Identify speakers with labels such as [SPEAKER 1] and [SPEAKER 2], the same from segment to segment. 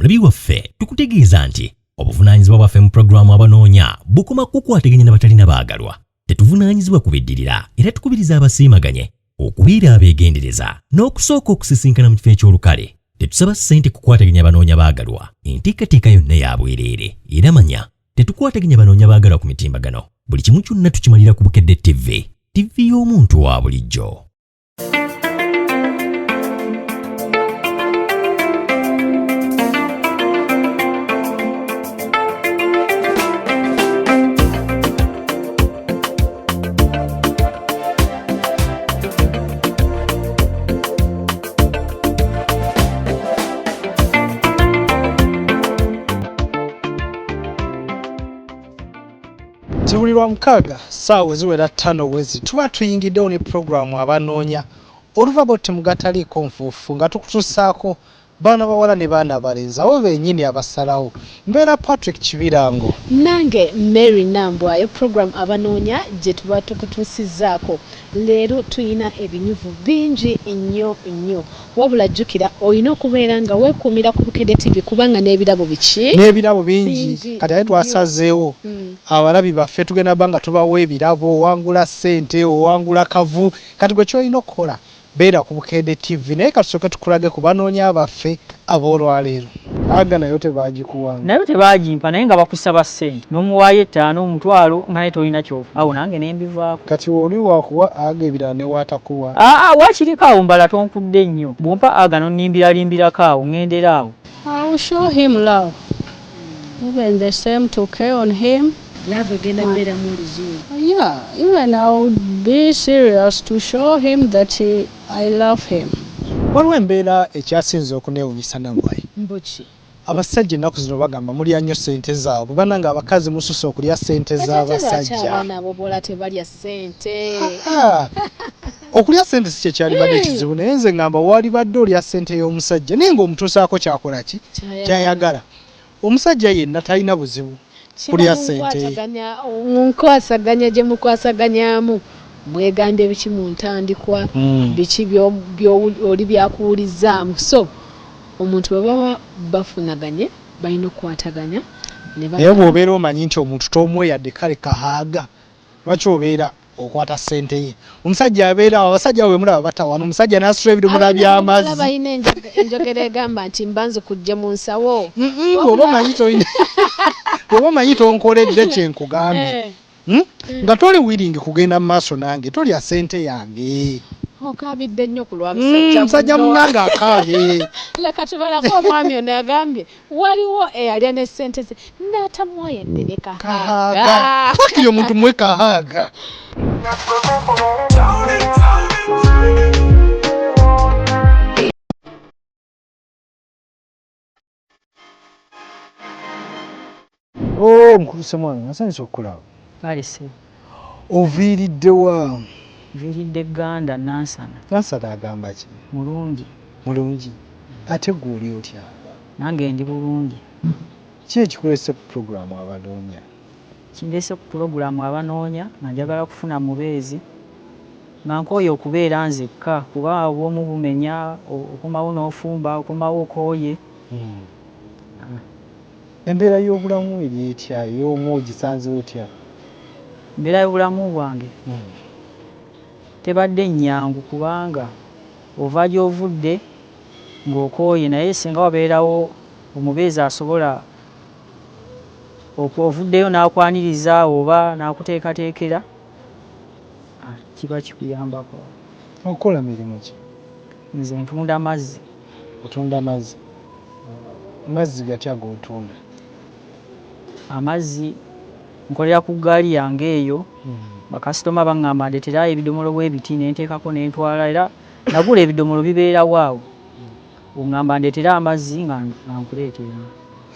[SPEAKER 1] Omulabi waffe tukutegeeza nti obuvunaanyizibwa bwaffe mu pulogulaamu Abanoonya bukoma kukwataganya n'abatalina baagalwa. Tetuvunaanyizibwa kubiddirira era tukubiriza abasiimaganye okubeera abeegendereza n'okusooka okusisinkana mu kifo eky'olukale. Tetusaba ssente kukwataganya banoonya baagalwa. Enteekateeka yonna ya bwereere era manya tetukwataganya banoonya baagalwa ku mitimbagano. Buli kimu kyonna tukimalira ku Bukedde TV, TV y'omuntu wa bulijjo.
[SPEAKER 2] Zibuli lwa mukaaga ssaawa ziwera 5 wezi tuba tuyingiddewo ne pulogulaamu Abanoonya oluva temugataliiko nfuufu nga tukutussaako baana bawala ne baana abalenzi abo bennyini abasalawo. Mbeera Patrick Kibirango
[SPEAKER 3] nange Mary Nambwayo. Pulogulaamu Abanoonya gye tuba tukutuusizzaako leero tuyina ebinyuvu bingi nnyo wabula jjukira olina okubeera nga weekuumira ku Bukedde TV kubanga n'ebirabo biki
[SPEAKER 2] n'ebirabo bingi kati ate twasazeewo abalabi baffe tugenda banga tubawo ebirabo, owangula ssente, owangula kavu. Kati gwe kyolina okukola beera ku Bukedde TV naye katusooke tukulage ku banoonya baffe ab'olwaleero. Aga nayo tebaagikuwanga
[SPEAKER 4] nayo tebaagimpa naye nga bakusaba ssente n'omuwaayo 5 omutwalo nga naye tolina kyofa awo nange ne mbivaako.
[SPEAKER 2] kati oli wakuwa aga ebirala ne waatakuwa
[SPEAKER 4] waakiriko awo mbala tonkudde nnyo bw'ompa aga nonnimbiralimbirako awo ŋŋendera awo.
[SPEAKER 5] I will show him love. Even the same to care on him.
[SPEAKER 3] lava egenda kubeera mu luzuulu.
[SPEAKER 5] Yeah, even I would be serious to show him that I love him.
[SPEAKER 2] waliwo embeera ekyasinze okuneewunyisa Nambwayo.
[SPEAKER 3] Mbuki
[SPEAKER 2] Abasajja ennaku zino bagamba mulya nnyo ssente zaabwe bananga abakazi mususa okulya ssente z'abasajja.
[SPEAKER 3] abaana abo bola tebalya ssente.
[SPEAKER 2] Okulya ssente si kye kyalibadde kizibu naye nze ngamba walibadde olya ssente y'omusajja naye ng'omutuusaako kyakola ki kyayagala. Omusajja yenna talina buzibu kulya ssente.
[SPEAKER 3] Munkwasaganya gye mukwasaganyamu mwegande biki mu ntandikwa biki by'oli byakuwulizzaamu. So omuntu bwe baba bafunaganye balina okukwataganya
[SPEAKER 2] naye bw'obeera omanyi nti omuntu tomweyadde kale kahaaga lwaki obeera okwata ssente ye. Omusajja abeera abasajja bwe mulaba batawana omusajja n'asitula ebidomola by'amazzi.
[SPEAKER 3] balina enjogera egamba nti mbanze kujja mu nsawo.
[SPEAKER 2] Bw'oba omanyi tonkoledde kye nkugambye nga toli wiringi kugenda mu maaso nange tolya ssente yange.
[SPEAKER 3] Okaabidde nnyo ku lwa
[SPEAKER 2] musajja munnange akaabye.
[SPEAKER 3] Leka tubalako omwami ono yagambye waliwo eyalya ne ssente ze n'atamuwayedde ne kahaaga.
[SPEAKER 2] Fakiri omuntu mwe kahaaga. Mukuluse mwana nasanyusa okukulaba.
[SPEAKER 4] Alise
[SPEAKER 2] Oviiridde wa?
[SPEAKER 4] viiridde Gganda Nansana.
[SPEAKER 2] Nansana agamba ki? Mulungi. Ate gw'oli otya?
[SPEAKER 4] Nange ndi bulungi.
[SPEAKER 2] Ki ekikulese ku pulogulaamu Abanoonya?
[SPEAKER 4] Kindeese ku pulogulaamu Abanoonya nga njagala kufuna mubeezi nga nkooye okubeera nzekka kuba obwomu bumenya okomawo n'ofumba okomawo okooye.
[SPEAKER 2] Embeera y'obulamu eri etya y'omu ogisanze otya?
[SPEAKER 4] Embeera y'obulamu bwange tebadde nnyangu kubanga ova gy'ovudde ng'okooye naye singa wabeerawo omubeezi asobola ovuddeyo n'akwaniriza oba n'akuteekateekera kiba kikuyambako.
[SPEAKER 2] Okola mirimu ki?
[SPEAKER 4] Nze ntunda mazzi.
[SPEAKER 2] Otunda mazzi? Mazzi gatya g'otunda?
[SPEAKER 4] Amazzi nkolera ku ggaali yange eyo bakasitoma baŋŋamba ndeetera ebidomolo bw'ebiti ne nteekako ne ntwala era nagula ebidomolo bibeerawo awo oŋŋamba ndeetera amazzi nga nkuleetera.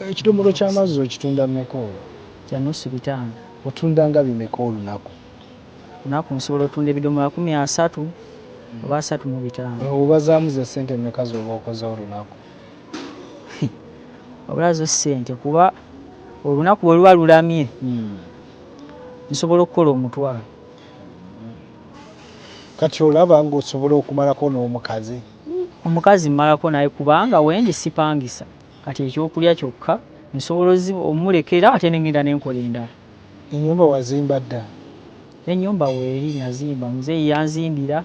[SPEAKER 2] Ekidomolo ky'amazzi okitunda mmeka olwo?
[SPEAKER 4] Kya nnusu 5.
[SPEAKER 2] Otunda nga bimeka olunaku?
[SPEAKER 4] Lunaku nsobola otunda ebidomola 30 oba 35.
[SPEAKER 2] Obazaamu ze ssente mmeka z'oba okoze olunaku?
[SPEAKER 4] Obulazo ssente kuba olunaku bwe luba lulamye nsobola okukola omutwalo.
[SPEAKER 2] Kati olaba ng'osobola okumalako n'omukazi?
[SPEAKER 4] Omukazi mmalako naye kubanga wendi sipangisa. kati ekyokulya kyokka nsobola omulekera ate nengenda nenkola endala.
[SPEAKER 2] Ennyumba wazimba dda?
[SPEAKER 4] Ennyumba weeri nazimba, muzeeyi yanzimbira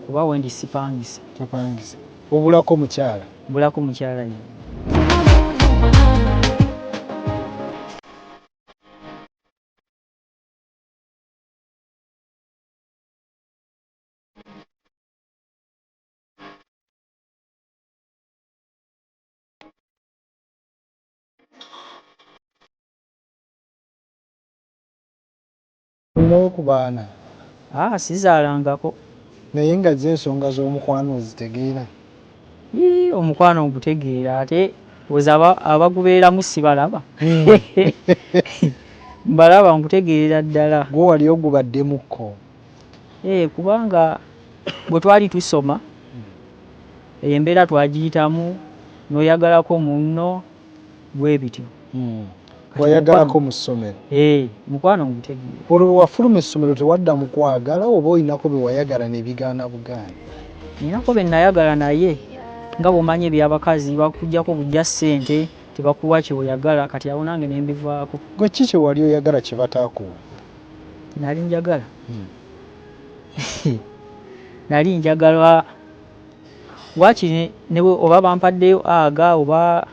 [SPEAKER 4] kuba wendi sipangisa.
[SPEAKER 2] Topangisa. Obulako mukyala?
[SPEAKER 4] Bulako mukyala ye.
[SPEAKER 2] Olinawo ku baana?
[SPEAKER 4] Sizaalangako.
[SPEAKER 2] Naye nga z'ensonga z'omukwano ozitegeera?
[SPEAKER 4] Omukwano ngutegeera ate oza abagubeeramu sibalaba. Mbalaba nkutegeerera ddala.
[SPEAKER 2] Gwe wali ogubaddemukko?
[SPEAKER 4] Kubanga bwe twali tusoma embeera twagiyitamu n'oyagalako munno bwe bityo.
[SPEAKER 2] Wayagalako mu ssomero?
[SPEAKER 4] Mukwano ngutegeera.
[SPEAKER 2] Olwo wafuluma essomero tewadda mu kwagala oba olinako bye wayagala ne bigaana bugaana?
[SPEAKER 4] Ninako bye nayagala naye nga bw'omanyi eby'abakazi bakuggyako bujja ssente tebakuwa kye oyagala kati awo nange ne mbivaako.
[SPEAKER 2] Gwe ki kye wali oyagala kye bataakuwa?
[SPEAKER 4] Nali njagala nali njagala wakiri ne oba bampaddeyo aga oba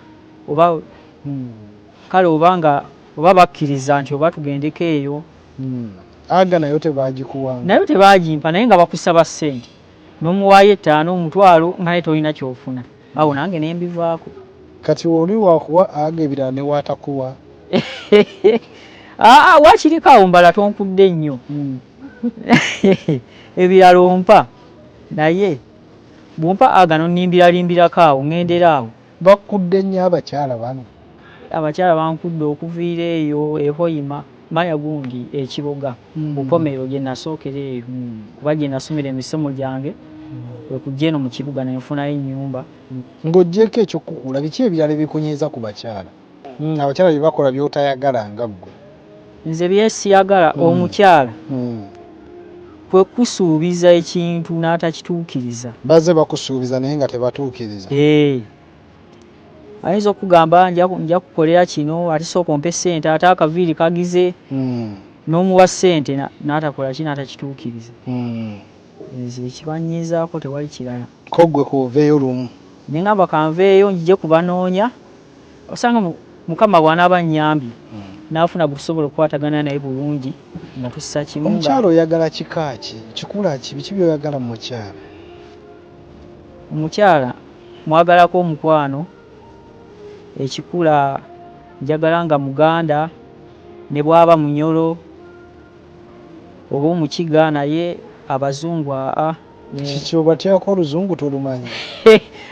[SPEAKER 4] kale obanga oba bakkiriza nti oba tugendeko eyo.
[SPEAKER 2] Aga nayo tebaagikuwanga?
[SPEAKER 4] Nayo tebaagimpa naye nga bakusaba ssente n'omuwaayo 5 omutwalo nga naye tolina kyofuna. Awo nange ne mbivaako.
[SPEAKER 2] Kati oli wakuwa aga ebirala ne waatakuwa?
[SPEAKER 4] Wakiriko awo mbala tonkudde nnyo. Ebirala ompa naye bw'ompa aga nonnimbiralimbirako awo ŋŋendera awo.
[SPEAKER 2] Bakudde nnyo abakyala bano?
[SPEAKER 4] Abakyala bankudde okuviira eyo Hoima manya gundi Ekiboga Bukomero gye nasookera eyo kuba gye nasomera emisomo gyange kwe kujja eno mu kibuga ne nfunayo ennyumba.
[SPEAKER 2] Ng'oggyeko ekyokukula biki ebirala bikunyiiza ku bakyala? Abakyala bye bakola by'otayagala nga ggwe?
[SPEAKER 4] Nze bye siyagala omukyala kwe kusuubiza ekintu n'atakituukiriza.
[SPEAKER 2] Bazze bakusuubiza naye nga tebatuukiriza?
[SPEAKER 4] Ayinza okugamba nja kukolera kino ate sooka ompe ssente ate akaviiri kagize n'omuwa ssente n'atakola ki n'atakituukiriza. Nze ekibanyiizaako tewali kirala.
[SPEAKER 2] Ko ggwe kuveeyo lumu?
[SPEAKER 4] Ne ngamba kanveeyo njije kubanoonya osanga Mukama bw'anaaba annyambye n'afuna busobola okukwatagana naye bulungi nga tussa kimu.
[SPEAKER 2] Omukyala oyagala kika ki? Kikula ki? Biki by'oyagala mu mukyala?
[SPEAKER 4] Omukyala mwagalako omukwano. Ekikula njagala nga muganda ne bw'aba munyolo oba omukiga naye abazungu
[SPEAKER 2] kiki obatyako oluzungu tolumanyi?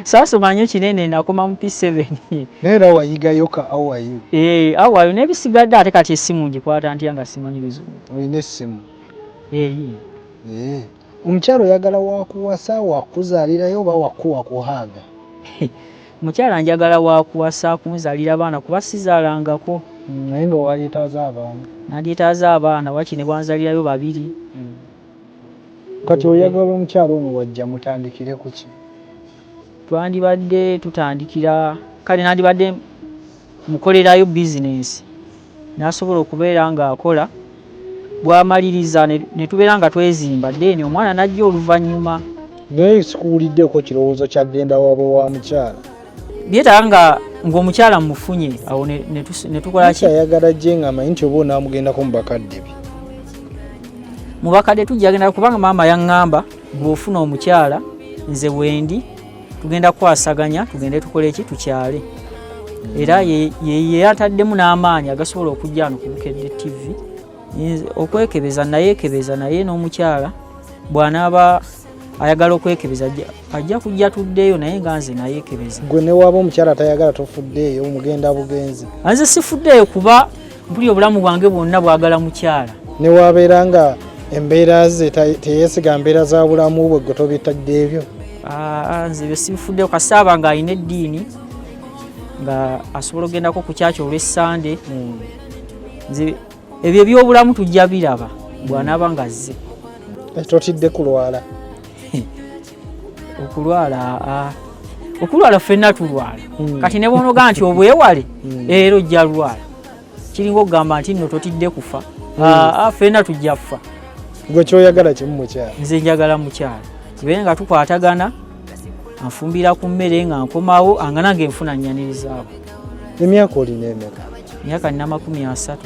[SPEAKER 4] Saasoma nnyo kinene nakoma mu P7.
[SPEAKER 2] Naye era wayigayo ka awayo?
[SPEAKER 4] Awayo n'ebisigadde ate kati essimu ngikwata ntya nga simanyi luzungu?
[SPEAKER 2] Olina essimu? Omukyala oyagala wakuwasa wakuzaalirayo oba wakuwa kuhaaga?
[SPEAKER 4] Mukyala njagala wakuwasa kunzaalira abaana kuba sizaalangako.
[SPEAKER 2] Naye nga waleetaaza abaana? Naleetaaza
[SPEAKER 4] abaana wakiri ne bwanzaalirayo 2.
[SPEAKER 2] Kati oyagala omukyala ono wajja mutandikire ku ki?
[SPEAKER 4] Twandibadde tutandikira kale nandibadde mukolerayo bizinensi n'asobola okubeera ng'akola bw'amaliriza ne tubeera nga twezimba deni omwana n'ajja oluvannyuma.
[SPEAKER 2] Naye sikuwuliddeko kirowoozo kyagenda waba wa mukyala?
[SPEAKER 4] Byetaaga ng'omukyala mufunye awo ne tukola ki?
[SPEAKER 2] Ayagala gye ng'amanyi nti oba onaamugendako mu bakadde be.
[SPEAKER 4] Mu bakadde tujja genda kubanga maama yaŋŋamba bw'ofuna omukyala nze wendi tugenda kwasaganya tugende tukole ki tukyale. Era ye yataddemu n'amaanyi agasobola okujja wano ku Bukedde TV okwekebeza naye n'omukyala bw'anaaba ayagala okwekebeza ajja kujja tuddeeyo naye nga nze nayeekebeza.
[SPEAKER 2] Gwe ne waaba omukyala tayagala tofuddeeyo mugenda bugenzi?
[SPEAKER 4] Nze sifuddeeyo kuba mpulira obulamu bwange bwonna bwagala mukyala.
[SPEAKER 2] Ne wabeera nga embeera ze teyeesiga mbeera za bulamu bwe gwe tobitadde ebyo?
[SPEAKER 4] Nze bye sibifuddeyo kasaaba nga alina eddiini nga asobola ogendako ku kyakyo olw'Essande. Nze ebyo ebyobulamu tujja biraba bw'anaaba nga azze.
[SPEAKER 2] Totidde kulwala?
[SPEAKER 4] Okulwala okulwala ffenna tulwala kati ne bonoga nti obwewale era ojja lwala kiringa okugamba nti nno totidde kufa ffenna tujja kufa.
[SPEAKER 2] Gwe kyoyagala kimu mukyala?
[SPEAKER 4] Nze njagala mukyala kibeere nga tukwatagana anfumbira ku mmere nga nkomawo anga nange nfuna nnyanirizaako.
[SPEAKER 2] Emyaka olina emeka?
[SPEAKER 4] Myaka nina 30.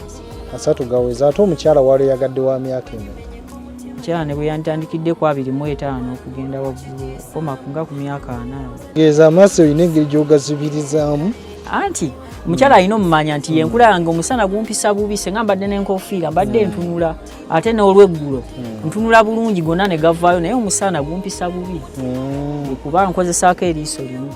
[SPEAKER 2] 30 gaweza. Ate omukyala wali yagadde wa myaka emeka?
[SPEAKER 4] Mukyala ne bwe yantandikidde ku 25 okugenda waggulu okoma nga ku myaka 4.
[SPEAKER 2] Geeza amaaso olina engeri gy'ogazibirizaamu.
[SPEAKER 4] Anti omukyala alina omumanya nti yenkula yange omusana gumpisa bubi senga mbadde n'enkofiira mbadde ntunula ate n'olweggulo ntunula bulungi gonna ne gavaayo naye omusana gumpisa bubi kuba nkozesaako eriiso limu.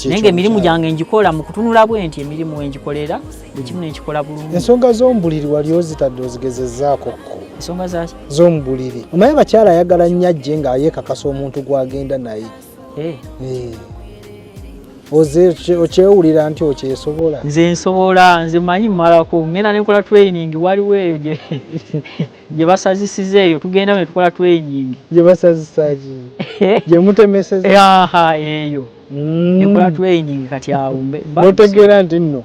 [SPEAKER 4] Naye ng'emirimu gyange ngikola mu kutunula bwe nti emirimu wengikolera buli kimu nenkikola bulungi.
[SPEAKER 2] Ensonga z'omubuliri wali ozitadde ozigezezzaako ko?
[SPEAKER 4] Ensonga zaki?
[SPEAKER 2] Z'omubuliri. Omanyi abakyala ayagala nnyo ajje nga yeekakasa omuntu gw'agenda naye. Okyewulira nti okyesobola?
[SPEAKER 4] Nze nsobola, nze manyi mmalako ngenda nenkola training waliwo eyo gye basazisiza eyo tugenda ne tukola training.
[SPEAKER 2] Gye basazisa ki? Gye mutemeseza?
[SPEAKER 4] Eyo nekola training kati awo
[SPEAKER 2] notegeera nti nno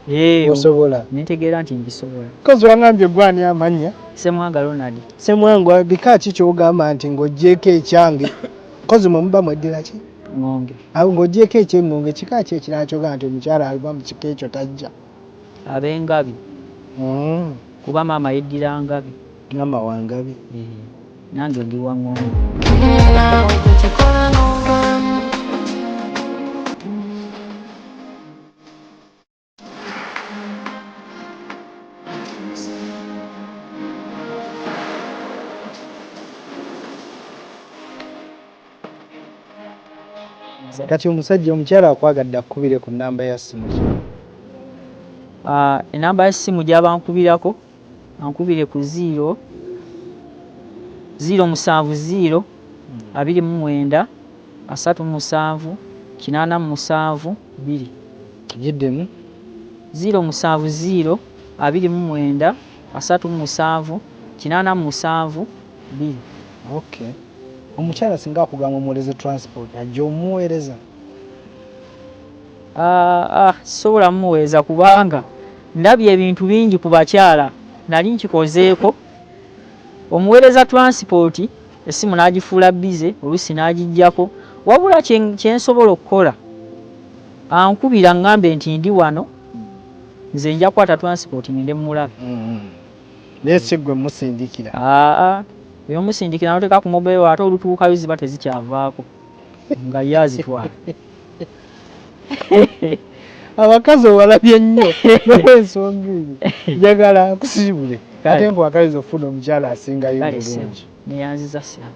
[SPEAKER 2] osobola?
[SPEAKER 4] Netegeera nti ngisobola.
[SPEAKER 2] Kozi wangambye gwani amanya?
[SPEAKER 4] Semwanga Ronald.
[SPEAKER 2] Semwanga bika ki kyogamba nti ng'oggyeko ekyange? Kozi mwe muba mweddira ki?
[SPEAKER 4] Ngonge.
[SPEAKER 2] Awo ng'oggyeko eky'engonge kika ki ekirala kyogamba nti omukyala aliba mu kika ekyo tajja?
[SPEAKER 4] Ab'engabi. Kuba maama yeddira ngabi.
[SPEAKER 2] Maama wa ngabi.
[SPEAKER 4] Nange ndi wa ngonge.
[SPEAKER 2] Kati omusajja omukyala akwagadde akubire ku nnamba ya ssimu ki?
[SPEAKER 4] Enamba ya ssimu gy'abankubirako ankubire ku 070 29 37 87 2.
[SPEAKER 2] Giddemu?
[SPEAKER 4] 070 29 37 87 2.
[SPEAKER 2] Okay. Omukyala singa akugamba omuweereze transport ajja omuweereza?
[SPEAKER 4] Sobola mumuweereza kubanga ndabye ebintu bingi ku bakyala nali nkikozeeko. Omuweereza transport essimu n'agifuula bize oluusi n'agijjako wabula kyensobola okukola ankubira ngambe nti ndi wano nze nja kukwata transport ngende mulabe.
[SPEAKER 2] Naye si ggwe musindikira?
[SPEAKER 4] Oyo musindikira n'oteeka ku mobile ate olutuukayo ziba tezikyavaako nga ye azitwala.
[SPEAKER 2] Abakazi owalabye nnyo n'ensonga eyo njagala nkusiibule ate nkwagaliza ofuna omukyala asingayo bulungi.
[SPEAKER 4] Neyanziza ssebo.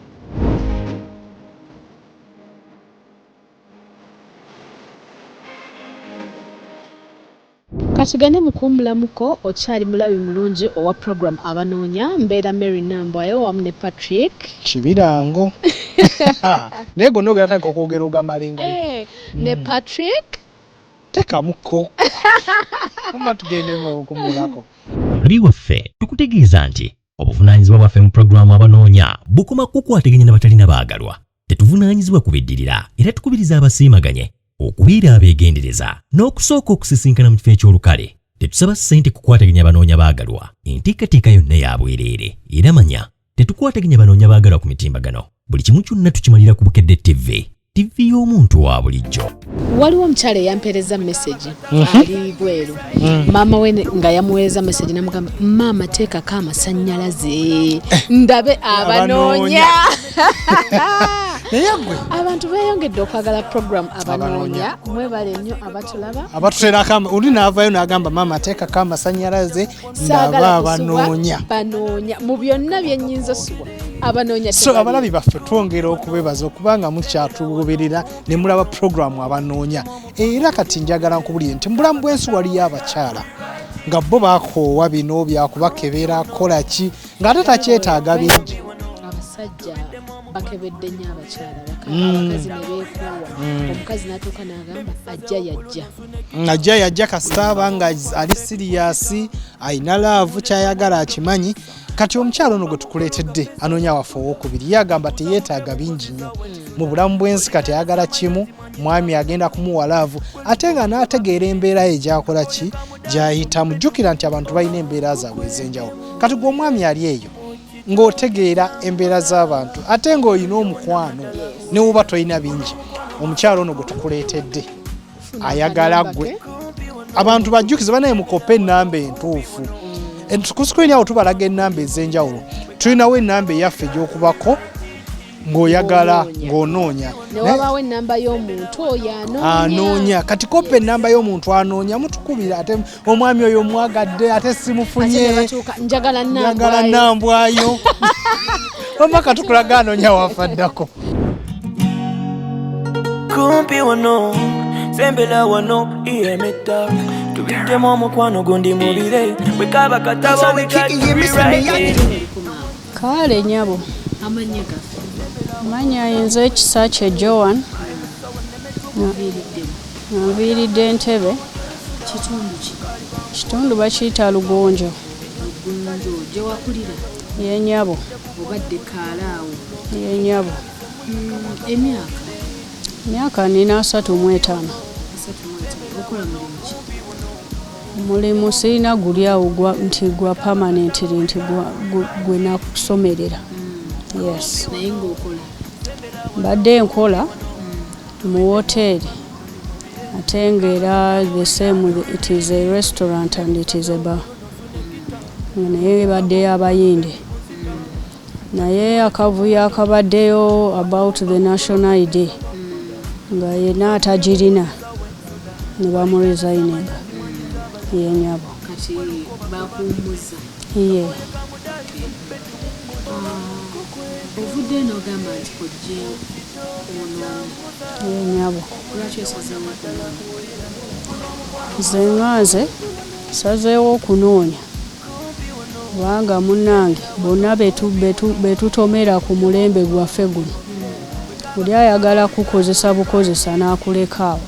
[SPEAKER 3] Kasigane mukumbulamuko okyali mulabi mulungi owa program abanoonya mbeera Mary Nambwayo wamu ne Patrick
[SPEAKER 2] Kibirango. Naye gonna ogeratandika okwogera ogamalingo.
[SPEAKER 3] Ne Patrick
[SPEAKER 2] tekamuko oma tugendemu okumbulako.
[SPEAKER 1] Omuli waffe tukutegeeza nti obuvunaanyizibwa bwaffe mu pulogulaamu abanoonya bukoma kukwateganya n'abatalina baagalwa. Tetuvunaanyizibwa kubiddirira era tukubiriza abasiimaganye okubeera abeegendereza n'okusooka okusisinkana mu kifo eky'olukale. Tetusaba ssente kukwataganya abanoonya baagalwa. Enteekateeka yonna ya bwereere era manya tetukwataganya banoonya baagalwa ku mitimbagano. Buli kimu kyonna tukimalira ku Bukedde TV y'omuntu wa bulijjo.
[SPEAKER 3] Waliwo omukyala eyampeereza message ali bweru. Maama we nga yamuweereza message namugamba maama teekako amasannyalaze ndabe abanoonya.
[SPEAKER 2] Naye gwe
[SPEAKER 3] abantu beeyongedde okwagala program abanoonya. Mwebale nnyo abatulaba
[SPEAKER 2] abatuteerako oli n'avaayo n'agamba maama ateekako amasannyalaze ndaba abanoonya.
[SPEAKER 3] Banoonya mu byonna bye nnyinza osubwa abanoonya.
[SPEAKER 2] So abalabi baffe twongera okubebaza okubanga mukyatugoberera ne mulaba programu abanoonya. Era kati njagala nkubulire nti mbulamu bw'ensi waliyo abakyala nga bo bakoowa bino byakubakebera kola ki ng'ate takyetaaga bingi.
[SPEAKER 3] Abasajja bakebedde nnyo abakyala abakazi ne beekoowa. Omukazi n'atuuka n'agamba ajja
[SPEAKER 2] yajja kasita aba nga ali siriyasi ayina laavu kyayagala akimanyi. Kati omukyala ono gwe tukuleetedde anoonya waffe owokubiri yagamba teyeetaaga bingi nnyo mu bulamu bw'ensi kati ayagala kimu mwami agenda kumuwa laavu ate nga n'ategeera embeera ye gy'akola ki gy'ayitamu. Jjukira nti abantu balina embeera zaabwe ez'enjawulo. Kati gwe omwami ali eyo ng'otegeera embeera z'abantu ate ng'olina omukwano ne wuba tolina bingi. Omukyalo ono gwe tukuleetedde ayagala gwe abantu bajjukize banaye mukope ennamba entuufu. Ku screen awo tubalaga ennamba ez'enjawulo. Tulinawo ennamba eyaffe egy'okubako ng'oyagala ng'onoonya.
[SPEAKER 3] Ne wabaawo ennamba y'omuntu oyo
[SPEAKER 2] anoonya. Kati kope ennamba y'omuntu anoonya mutukubira ate omwami oyo mwagadde ate simufunye.
[SPEAKER 3] Njagala
[SPEAKER 2] nnambwayo. Omaka tukulaga anoonya wafaddako.
[SPEAKER 6] Kumpi wano sembela wano iyemeta tubiddemu omukwano gundi mubire bwekaba katabo
[SPEAKER 5] Kale nyabo amanya yenze ekisa kye Joan nviiridde Entebbe kitundu bakiyita Lugonjo yenyabo yenyabo myaka nina 35 mulimu sirina guli awo nti gwa permanent nti gwe nakusomerera. Yes. Mbadde nkola mu hoteli ate ng'era the same it is a restaurant and it is a bar. Naye badde abayinde naye akavuyo akabaddeyo about the national day nga yena atagirina ne bamuresigninga yenyabo
[SPEAKER 3] kati bakuumuza
[SPEAKER 5] ye
[SPEAKER 3] ovudde n'ogamba nti kojje ono
[SPEAKER 5] yenyabo
[SPEAKER 3] lwaki osazeewo
[SPEAKER 5] nze sazeewo okunoonya kubanga munnange bonna betutomera ku mulembe gwaffe guno oli ayagala kukozesa bukozesa n'akulekaawo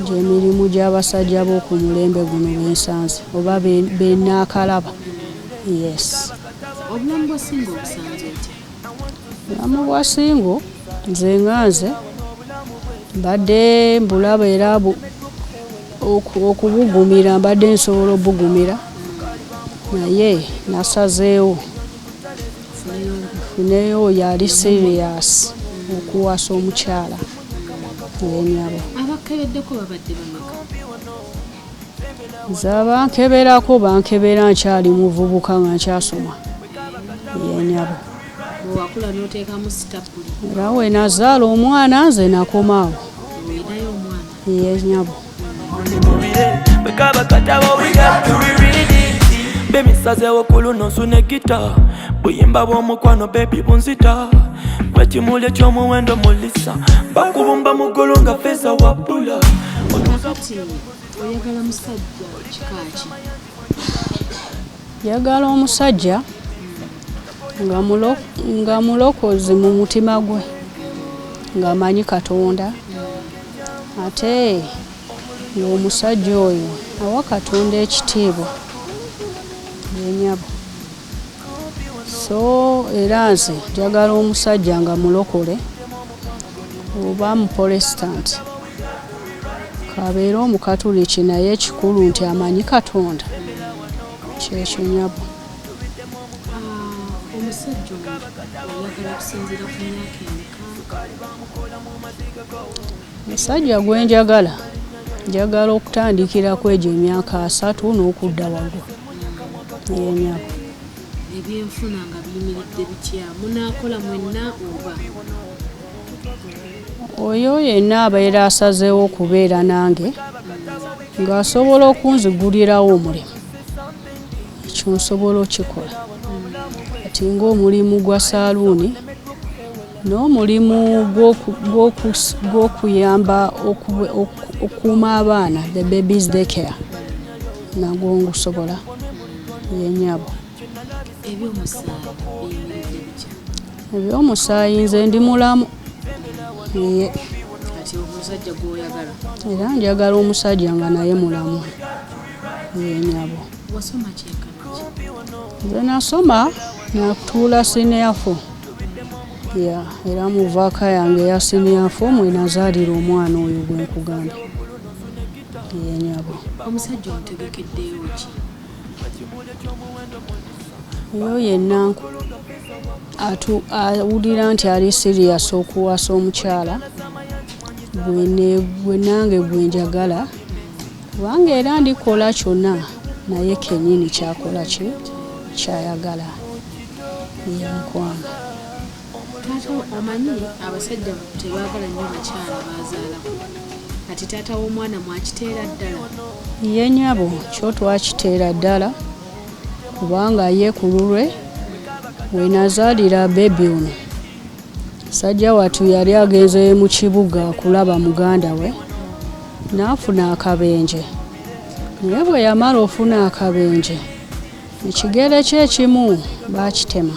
[SPEAKER 5] gy'emirimu gy'abasajja b'oku mulembe guno bensanze oba benaakalaba. Yes.
[SPEAKER 3] obulamu bwa singo obusanze otya?
[SPEAKER 5] Obulamu bwa singo nze nganze mbadde mbulaba era okubugumira mbadde nsobola obugumira naye nasazeewo funeyo oyo ali serious okuwasa omukyala yenyabo.
[SPEAKER 3] Abakebeddeko babadde bameka?
[SPEAKER 5] Zabankeberako bankebera nkyali muvubuka nga nkyasoma yenyabo.
[SPEAKER 3] Wakula n'oteekamu sitapuli?
[SPEAKER 5] Era we nazaala omwana nze nakomaawo
[SPEAKER 3] Oyinayo omwana?
[SPEAKER 5] yenyabo.
[SPEAKER 6] bemisazeewo ku luno nsuna gita buyimba bw'omukwano bebi bunzita gwekimuli ekyomuwendo mulisa bakubumba mu ggulu nga feeza wabbula
[SPEAKER 3] Kati oyagala musajja kikaaki?
[SPEAKER 5] Yagala omusajja nga mulokozi mu mutima gwe ng'amanyi Katonda ate ng'omusajja oyo awa Katonda ekitiibwa yenyabo. So era nze njagala omusajja nga mulokole oba mu Protestant kabeera omukatuliki naye ekikulu nti amanyi Katonda kyekyo nyabo.
[SPEAKER 3] Omusajja oyagala kusinziira ku myaka emeka?
[SPEAKER 5] Omusajja gwe njagala okutandikira ku egyo emyaka 3 n'okudda waggulu yenyabo.
[SPEAKER 3] Ebyenfuna nga biyimiridde bitya? Munaakola mwenna oba?
[SPEAKER 5] Oyo yenna abeera asazeewo okubeera nange ng'asobola okunzigulirawo omulimu ekyo nsobola okikola ati ng'omulimu gwa saaluuni n'omulimu gw'okuyamba okukuuma abaana the babies daycare nagwo ngusobola yenyabo.
[SPEAKER 3] Ebyomusaayi biyimiridde bitya?
[SPEAKER 5] Ebyomusaayi nze ndi mulamu
[SPEAKER 3] Kati omusajja gw'oyagala?
[SPEAKER 5] era njagala omusajja nga naye mulamu yenyabo.
[SPEAKER 3] Wasoma kyenkana ki?
[SPEAKER 5] Nze nasoma natuula senior 4 Yeah, era mu vaaka yange ya senior form enazaalira omwana oyo gwe nkugambye. Nyabo.
[SPEAKER 3] Omusajja omutegekeddeyo ki?
[SPEAKER 5] Oyo yenna awulira nti ali serious okuwasa omukyala gwe nange gwe njagala kubanga era ndikola kyonna naye kennyini kyakola kyayagala yenkwano.
[SPEAKER 3] Taata omanyi abasajja tebaagala nnyo bakyala baazaalako. Kati taata w'omwana mwakiteera ddala?
[SPEAKER 5] Ye nnyabo kyo twakiteera ddala kubanga ye ku lulwe we nazaalira bebi ono sajja watu yali agenze mu kibuga kulaba muganda we n'afuna akabenje. Naye bwe yamala ofuna akabenje ekigere kye ekimu baakitema.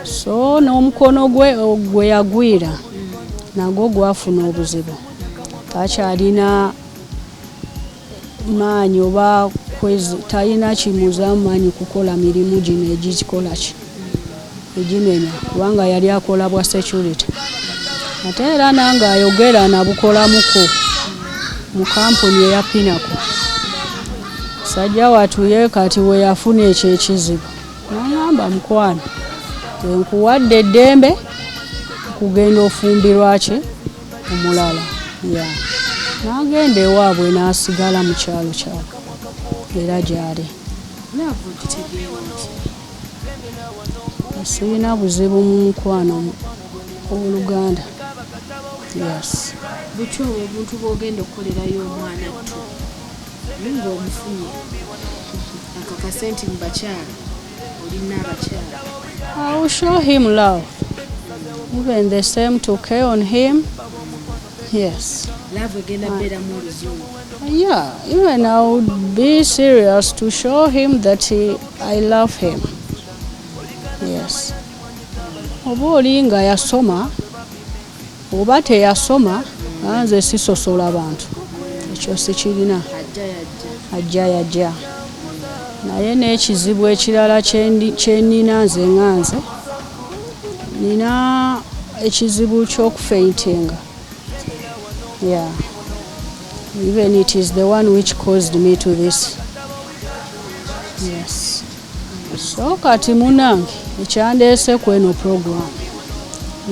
[SPEAKER 5] So n'omukono gwe yagwira nagwo gwafuna obuzibu. Takyalina maanyi oba talina kimuzaamu maanyi kukola mirimu gino egikola ki eginenya kubanga yali akola bwa security. Ate era nange ayogera nabukolamuko mu kampuni eya Pinnacle. Sajja watuye kati we yafuna ekyo ekizibu n'agamba mukwano nkuwadde eddembe kugenda ofumbirwa ki omulala. N'agenda ewaabwe n'asigala mu kyalo kyabwe era gyali. Sirina buzibu mu mukwano oluganda. Yes.
[SPEAKER 3] Butyo obuntu bw'ogenda okukolerayo omwana ttu ng'omufunye akakasenti mu bakyala olina abakyala.
[SPEAKER 5] I will show him love. Even the same to care on him. Yes.
[SPEAKER 3] Love egenda beeramu oluzungu.
[SPEAKER 5] Yeah, even I would be serious to show him that I love him. Yes. Oba oli nga yasoma oba teyasoma nze sisosola bantu ekyo sikirina ajja yajja. Naye n'ekizibu ekirala kyenina nze nganze nina ekizibu ky'okufeintinga. Yeah. Even it is the one which caused me to this. Yes. So kati munange ekyandeese kweno program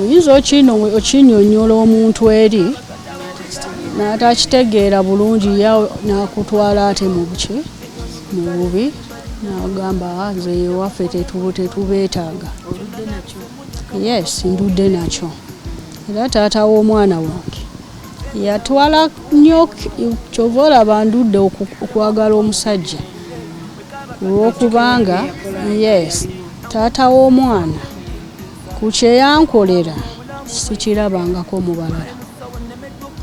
[SPEAKER 5] oyinza okinyonyola omuntu eri n'atakitegeera bulungi n'akutwala ate mu bubi n'agamba nze ewaffe tetubeetaaga. Yes, ndudde nakyo. Era taata w'omwana wange yatwala nnyo kyova olaba ndudde okwagala omusajja olw'okubanga yes taata w'omwana ku kye yankolera sikirabangako mu balala.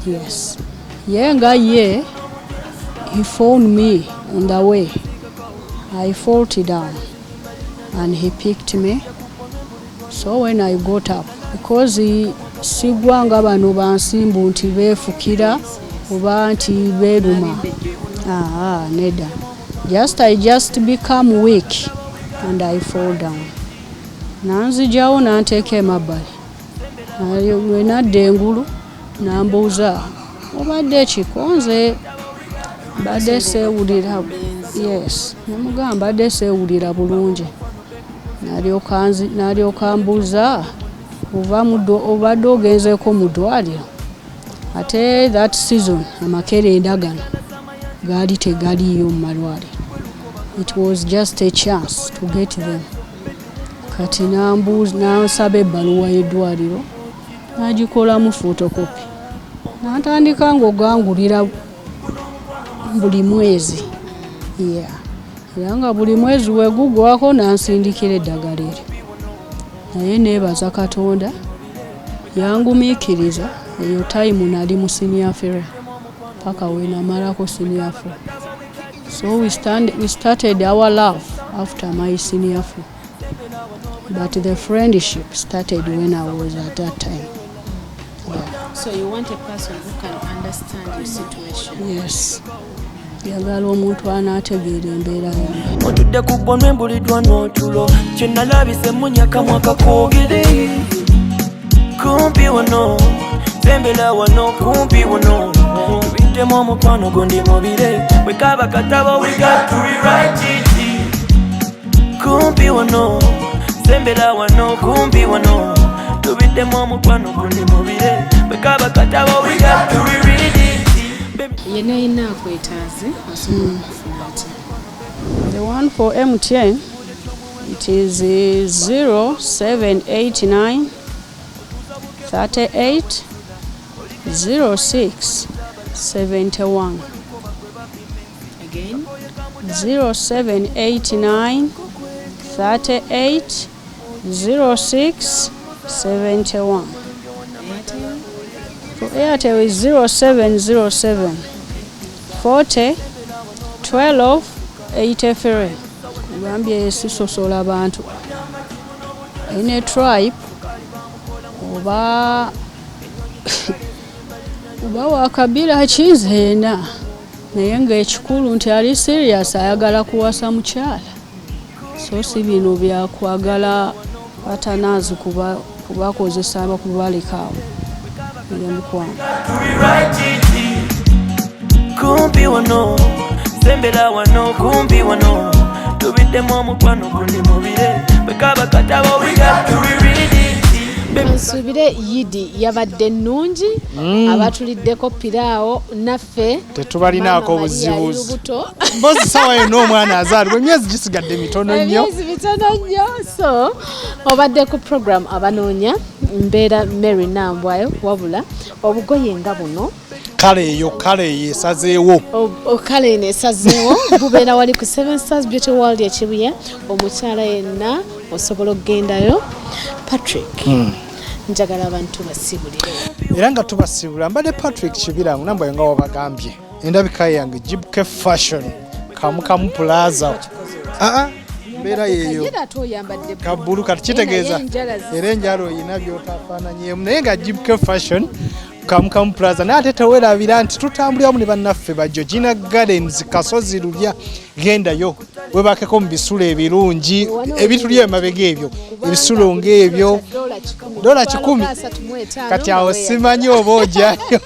[SPEAKER 5] Yes. Ye nga ye he found me on the way. I fell down and he picked me. So when I got up, because sigwanga bano bansimbu nti beefukira oba nti beeruma. Neda. I just become weak and I fall down. Nanzijawo nanteeka emabbali. Bwe nadda engulu nambuuza obadde kikonze badde seewulira. Yes. Namugamba badde seewulira bulungi. N'alyoka mbuuza obadde ogenzeeko mu ddwaliro. Ate that season amakerenda gano gaali tegaliiyo mu malwaliro. It was just a chance to get them. Kati n'ansaba ebbaluwa y'eddwaliro n'agikolamu photocopy. N'atandika ng'ogangulira buli mwezi. Yeah. Era nga buli mwezi weegugwako n'ansindikira eddagala eryo. Naye neebaza Katonda yangumiikiriza eyo time nali mu senior four paka we namalako senior four. So we started our love after my senior four. But the friendship started when I was at that time. Yeah.
[SPEAKER 3] So you want a person who can understand your situation?
[SPEAKER 5] Yes. Yagala omuntu anaategeera embeera yange.
[SPEAKER 6] Otudde ku bbonwe mbuliddwa n'otulo kye nalabise munyaka mwaka koogere kumpi wano sembera wano kumpi wano tubitemu omukwano gundi mubire bwekaba katabo we got to rewrite it kumpi wano sembera wano kumpi wano tubitemu omukwano gundi mubire bwekaba katabo we got to reread it
[SPEAKER 3] yena ina kwetaze asobola okufuna ati.
[SPEAKER 5] The one for MTN, it is 0789 38 06 71.
[SPEAKER 3] Again
[SPEAKER 5] 0789 38 06 71. For Airtel is 0707 40 12 83. Kugambye sisosola abantu. Ine tribe oba wakabira kinzeena naye ng'ekikulu nti ali serious ayagala kuwasa mukyala. So si bino byakwagala batanaazi kubakozesa abakubalekaawo.
[SPEAKER 6] kumpi wano sembera wano kumpi wano tubitemu omukwano gundi mubire bwekaba katabo we got to reread it.
[SPEAKER 3] Nsubire Yidi yabadde nnungi abatuliddeko piraawo naffe
[SPEAKER 2] tetubalinaako buzibu mbozi sawa yonna omwana azaalibwa emyezi gisigadde mitono nnyo
[SPEAKER 3] emyezi mitono nnyo. So obadde ku program abanoonya mbeera Mary Nambwayo wabula obugoye nga buno
[SPEAKER 2] kale eyo esazeewo
[SPEAKER 3] kale eno esazeewo bubeera wali ku 7 Stars Beauty World ya Kibuye. Omukyala yenna osobola okugendayo. Patrick njagala abantu basibulire
[SPEAKER 2] era nga tubasibula mbadde Patrick Kibirangu Nambwayo nga wabagambye endabika yange Jibke Fashion Kamukamu Plaza mbeera yeeyo kabulu kati kitegeeza era enjalo oyina byotafaananyemu naye nga Jibke Fashion Kamukamu Plaza naye ate tewerabira nti tutambuliramu ne bannaffe bajjo Gina Gardens Kasozi Lulya gendayo webakeko mu bisulo ebirungi ebituli emabega ebyo ebisulo ng'ebyo $10 kati awo simanyi oba ojjayo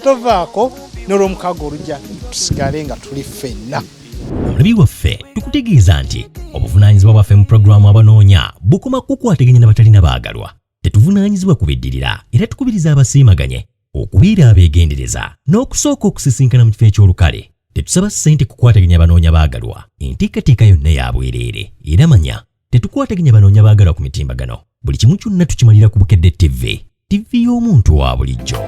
[SPEAKER 2] tovaako n'olw'omukago olujja tusigale nga tuli ffenna.
[SPEAKER 1] Omulabi waffe tukutegeeza nti obuvunaanyizibwa bwaffe mu pulogulaamu abanoonya bukoma kukwataganya n'abatalina baagalwa. Tetuvunaanyizibwa kubiddirira era tukubiriza abasiimaganye okubeera abeegendereza n'okusooka okusisinkana mu kifo eky'olukale. Tetusaba ssente kukwataganya abanoonya baagalwa. Enteekateeka yonna ya bwereere era manya tetukwataganya banoonya baagalwa ku mitimbagano. Buli kimu kyonna tukimalira ku Bukedde TV y'omuntu wa bulijjo.